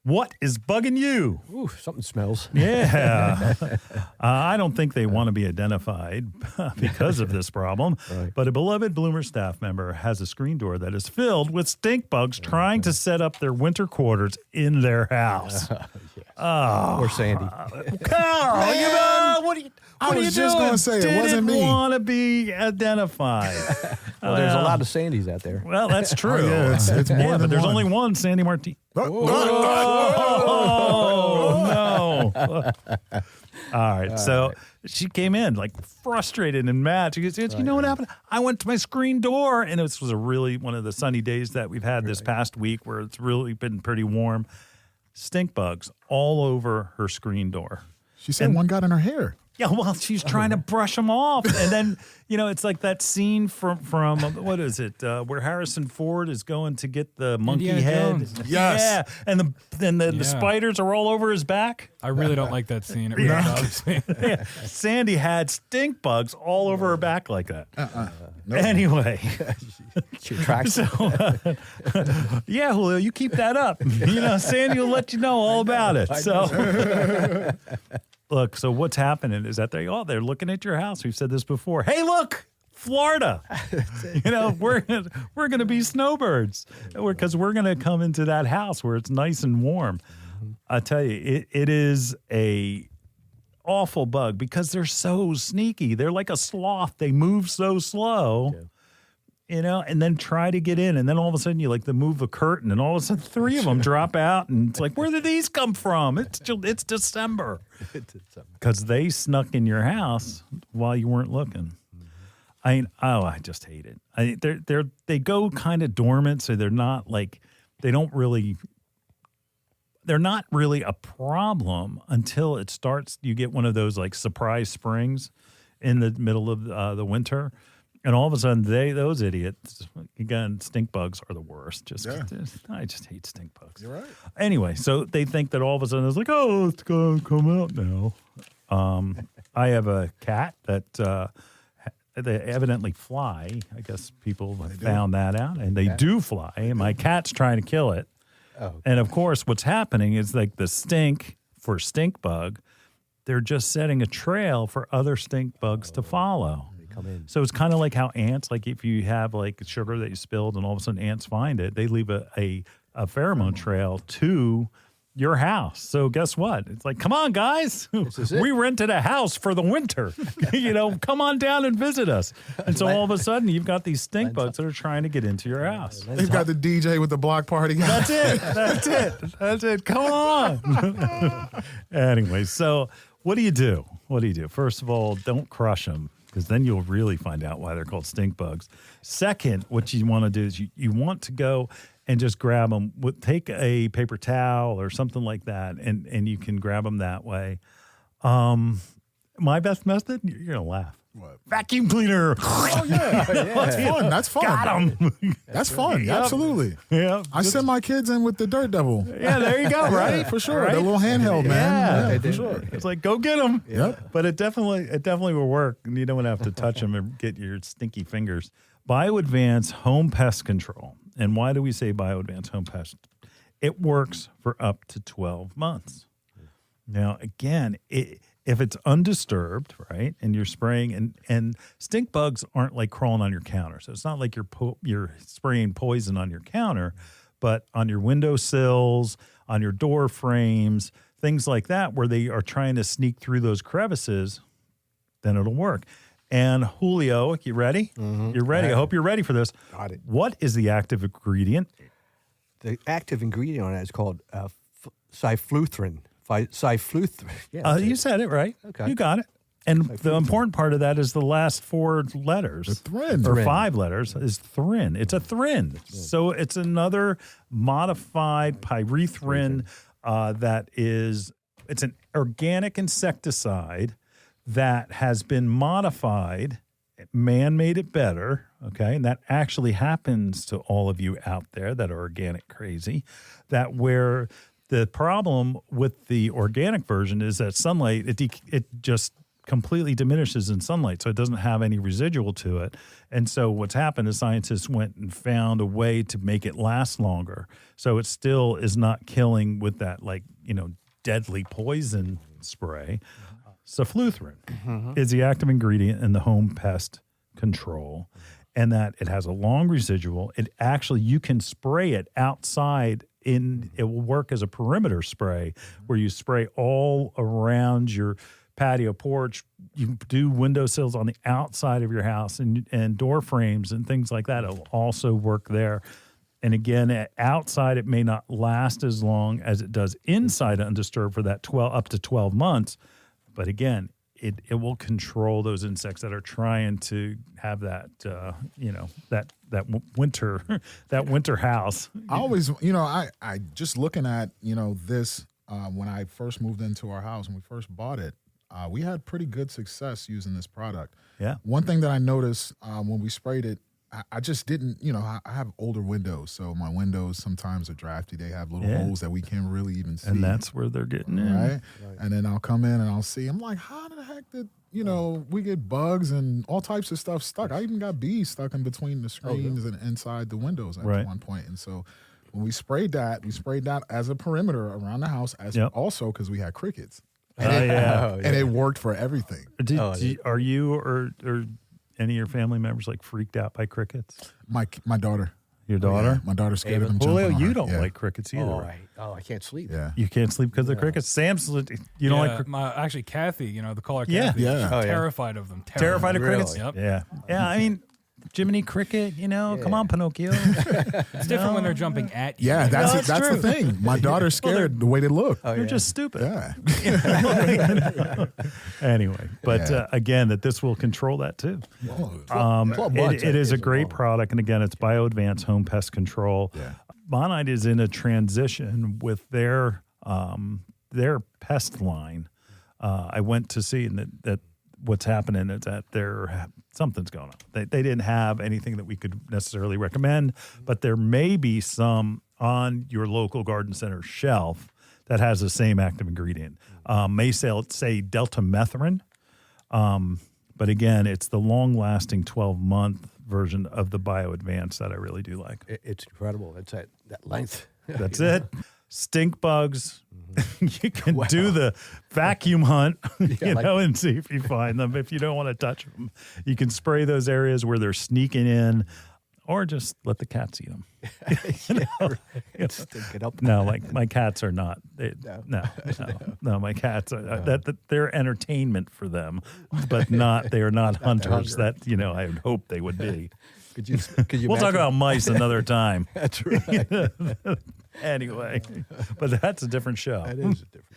What is bugging you? Ooh, something smells. Yeah. I don't think they want to be identified because of this problem. Right. But a beloved Bloomer staff member has a screen door that is filled with stink bugs trying to set up their winter quarters in their house. Yes. Or Sandy. Carl, you know, what are you I was just going to say, it wasn't me. Didn't want to be identified. Well, there's a lot of Sandys out there. Well, that's true. Oh, yeah, it's more than but there's one. only one Sandy Martinez. Oh, no. All right. So she came in like frustrated and mad. She goes, you know what happened? I went to my screen door, and this was one of the sunny days that we've had this past week where it's really been pretty warm. Stink bugs all over her screen door. She said one got in her hair. Yeah, well, she's trying to brush them off. And then, it's like that scene from what is it, where Harrison Ford is going to get the monkey Indiana head. Jones. Yeah, Yes. and the spiders are all over his back. I really don't like that scene. It really bothers me. Yeah. Sandy had stink bugs all over her back like that. No. Anyway. She tracks. So, yeah, Julio, you keep that up. Sandy will let you know all about it. So, look, so what's happening is that they're looking at your house. We've said this before. Hey, look, Florida. We're going to be snowbirds because we're going to come into that house where it's nice and warm. I tell you, it is a awful bug because they're so sneaky. They're like a sloth. They move so slow. Yeah. And then try to get in. And then all of a sudden you move a curtain and all of a sudden 3 of them drop out. And it's like, where did these come from? It's December. Because they snuck in your house while you weren't looking. I just hate it. They go kind of dormant. So they're not they're not really a problem until it starts. You get one of those surprise springs in the middle of the winter. And all of a sudden, those idiots, again, stink bugs are the worst. I just hate stink bugs. You're right. Anyway, so they think that all of a sudden it's like, oh, it's going to come out now. I have a cat that they evidently fly. I guess people have found that out, and they do fly. And my cat's trying to kill it. Oh, okay. And of course, what's happening is the stink for stink bug, they're just setting a trail for other stink bugs to follow. So it's kind of like how ants, if you have sugar that you spilled and all of a sudden ants find it, they leave a pheromone trail to your house. So guess what? It's like, come on, guys. We rented a house for the winter. Come on down and visit us. And so all of a sudden you've got these stink bugs that are trying to get into your house. They've got the DJ with the block party. That's it. Come on. Anyway, so what do you do? First of all, don't crush them, because then you'll really find out why they're called stink bugs. Second, what you want to do is you want to go and just grab them. Take a paper towel or something like that, and you can grab them that way. My best method, you're going to laugh. What? Vacuum cleaner. Oh, yeah. That's fun. Got them. That's fun. Yep. Absolutely. Yeah. I send my kids in with the Dirt Devil. Yeah, there you go, right? Yeah, for sure. Right? The little handheld, man. Yeah, for sure. It's like, go get them. Yep. But it definitely will work. And you don't have to touch them and get your stinky fingers. BioAdvance Home Pest Control. And why do we say BioAdvance Home Pest? It works for up to 12 months. Now, again, if it's undisturbed, right, and you're spraying, and stink bugs aren't crawling on your counter. So it's not like you're spraying poison on your counter, but on your windowsills, on your door frames, things like that, where they are trying to sneak through those crevices, then it'll work. And Julio, you ready? Mm-hmm. You're ready. I hope you're ready for this. Got it. What is the active ingredient? The active ingredient on it is called cyfluthrin. Yeah, you said it right. Okay. You got it. And the important part of that is the last 4 letters. The thrin. Or 5 letters is thrin. It's a thrin. So it's another modified pyrethrin it's an organic insecticide that has been modified. Man made it better, okay? And that actually happens to all of you out there that are organic crazy, that where the problem with the organic version is that sunlight, it just completely diminishes in sunlight, so it doesn't have any residual to it. And so what's happened is scientists went and found a way to make it last longer. So it still is not killing with that, like, deadly poison spray. Sulfluthrin is the active ingredient in the home pest control, and that it has a long residual. It actually, you can spray it outside. It will work as a perimeter spray where you spray all around your patio porch. You do windowsills on the outside of your house and door frames and things like that. It'll also work there. And again, outside, it may not last as long as it does inside undisturbed for that up to 12 months. But again, it will control those insects that are trying to have that, that winter house. I always, I just looking at, this, when I first moved into our house, when we first bought it, we had pretty good success using this product. Yeah. One thing that I noticed when we sprayed it, I just didn't, I have older windows, so my windows sometimes are drafty. They have little holes that we can't really even see. And that's where they're getting in. Right? And then I'll come in and I'll see, I'm like, how the heck did, we get bugs and all types of stuff stuck. I even got bees stuck in between the screens and inside the windows at one point. And so when we sprayed that as a perimeter around the house, also because we had crickets. And it worked for everything. Are you or any of your family members like freaked out by crickets? My daughter. Your daughter? Yeah, my daughter's scared of them. Julio, you don't like crickets either. I can't sleep. Yeah. You can't sleep because of the crickets? Sam's, you don't like crickets? Actually, Kathy, the caller Kathy, she's terrified of them. Terrified of crickets? Really? Yep. Yeah, I mean, Jiminy Cricket, come on, Pinocchio. It's different when they're jumping at you. Yeah, that's the thing. My daughter's scared the way they look. They're just stupid. Yeah. Anyway, but again, that this will control that too. It is a great product, and again, it's BioAdvance Home Pest Control. Yeah. Bonite is in a transition with their pest line. I went to see that what's happening is that something's going on. They didn't have anything that we could necessarily recommend, but there may be some on your local garden center shelf that has the same active ingredient. May say deltamethrin, but again, it's the long-lasting 12-month version of the BioAdvance that I really do like. It's incredible. It's that length. That's it. Stink bugs. You can do the vacuum hunt, and see if you find them. If you don't want to touch them, you can spray those areas where they're sneaking in, or just let the cats eat them. Stink it up. No, like my cats are not. No, my cats are they're entertainment for them, but they are not hunters. That I would hope they would be. Could you We'll talk about mice another time. That's right. Anyway, but that's a different show. That is a different.